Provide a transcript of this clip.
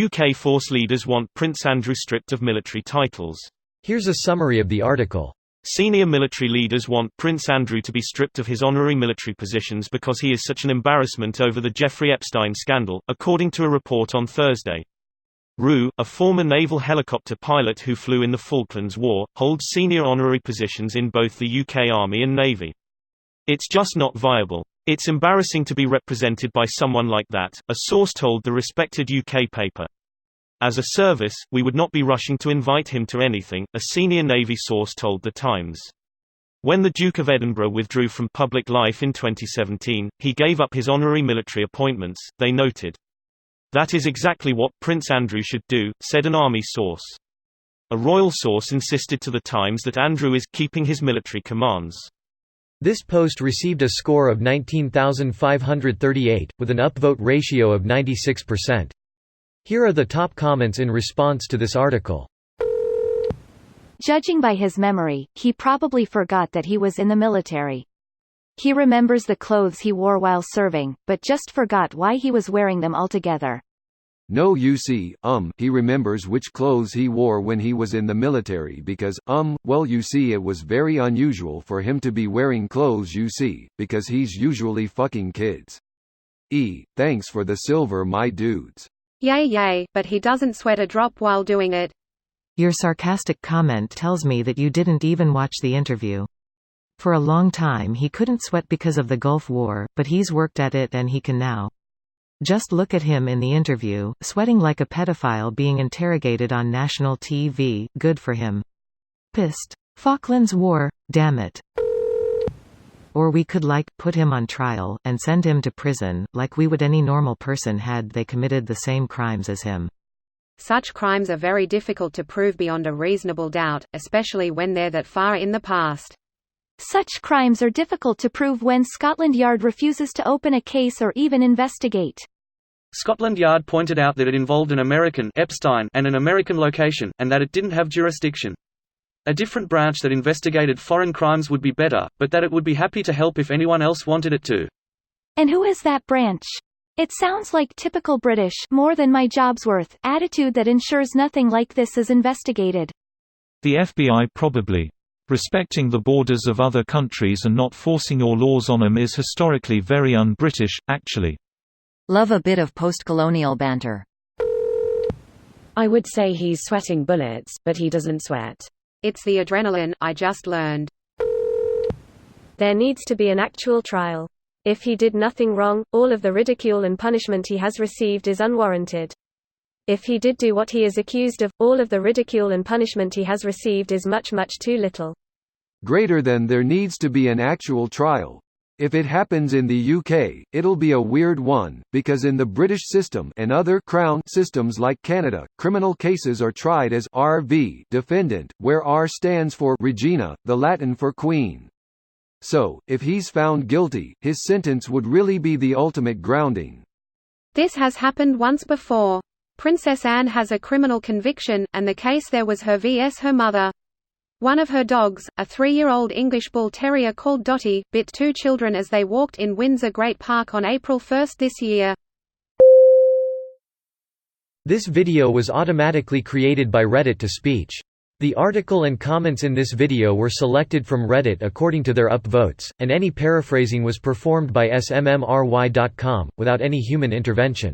UK force leaders want Prince Andrew stripped of military titles. Here's a summary of the article. Senior military leaders want Prince Andrew to be stripped of his honorary military positions because he is such an embarrassment over the Jeffrey Epstein scandal, according to a report on Thursday. Roux, a former naval helicopter pilot who flew in the Falklands War, holds senior honorary positions in both the UK Army and Navy. It's just not viable. It's embarrassing to be represented by someone like that, a source told the respected UK paper. As a service, we would not be rushing to invite him to anything, a senior Navy source told The Times. When the Duke of Edinburgh withdrew from public life in 2017, he gave up his honorary military appointments, they noted. That is exactly what Prince Andrew should do, said an army source. A royal source insisted to The Times that Andrew is keeping his military commands. This post received a score of 19,538, with an upvote ratio of 96%. Here are the top comments in response to this article. Judging by his memory, he probably forgot that he was in the military. He remembers the clothes he wore while serving, but just forgot why he was wearing them altogether. No, you see, he remembers which clothes he wore when he was in the military because, well, you see, it was very unusual for him to be wearing clothes, you see, because he's usually fucking kids. Thanks for the silver, my dudes. Yay, but he doesn't sweat a drop while doing it. Your sarcastic comment tells me that you didn't even watch the interview. For a long time he couldn't sweat because of the Gulf War, but he's worked at it and he can now. Just look at him in the interview, sweating like a pedophile being interrogated on national TV, good for him. Pissed. Falklands War, damn it. Or we could put him on trial, and send him to prison, like we would any normal person had they committed the same crimes as him. Such crimes are very difficult to prove beyond a reasonable doubt, especially when they're that far in the past. Such crimes are difficult to prove when Scotland Yard refuses to open a case or even investigate. Scotland Yard pointed out that it involved an American Epstein and an American location, and that it didn't have jurisdiction. A different branch that investigated foreign crimes would be better, but that it would be happy to help if anyone else wanted it to. And who is that branch? It sounds like typical British more than my job's worth attitude that ensures nothing like this is investigated. The FBI probably. Respecting the borders of other countries and not forcing your laws on them is historically very un-British, actually. Love a bit of post-colonial banter. I would say he's sweating bullets, but he doesn't sweat. It's the adrenaline, I just learned. There needs to be an actual trial. If he did nothing wrong, all of the ridicule and punishment he has received is unwarranted. If he did do what he is accused of, all of the ridicule and punishment he has received is much too little. Greater than there needs to be an actual trial. If it happens in the UK, it'll be a weird one, because in the British system and other Crown systems like Canada, criminal cases are tried as RV defendant, where R stands for Regina, the Latin for Queen. So, if he's found guilty, his sentence would really be the ultimate grounding. This has happened once before. Princess Anne has a criminal conviction, and the case there was her vs her mother. One of her dogs, a 3-year-old English Bull Terrier called Dottie, bit 2 children as they walked in Windsor Great Park on April 1 this year. This video was automatically created by Reddit to speech. The article and comments in this video were selected from Reddit according to their upvotes, and any paraphrasing was performed by smmry.com, without any human intervention.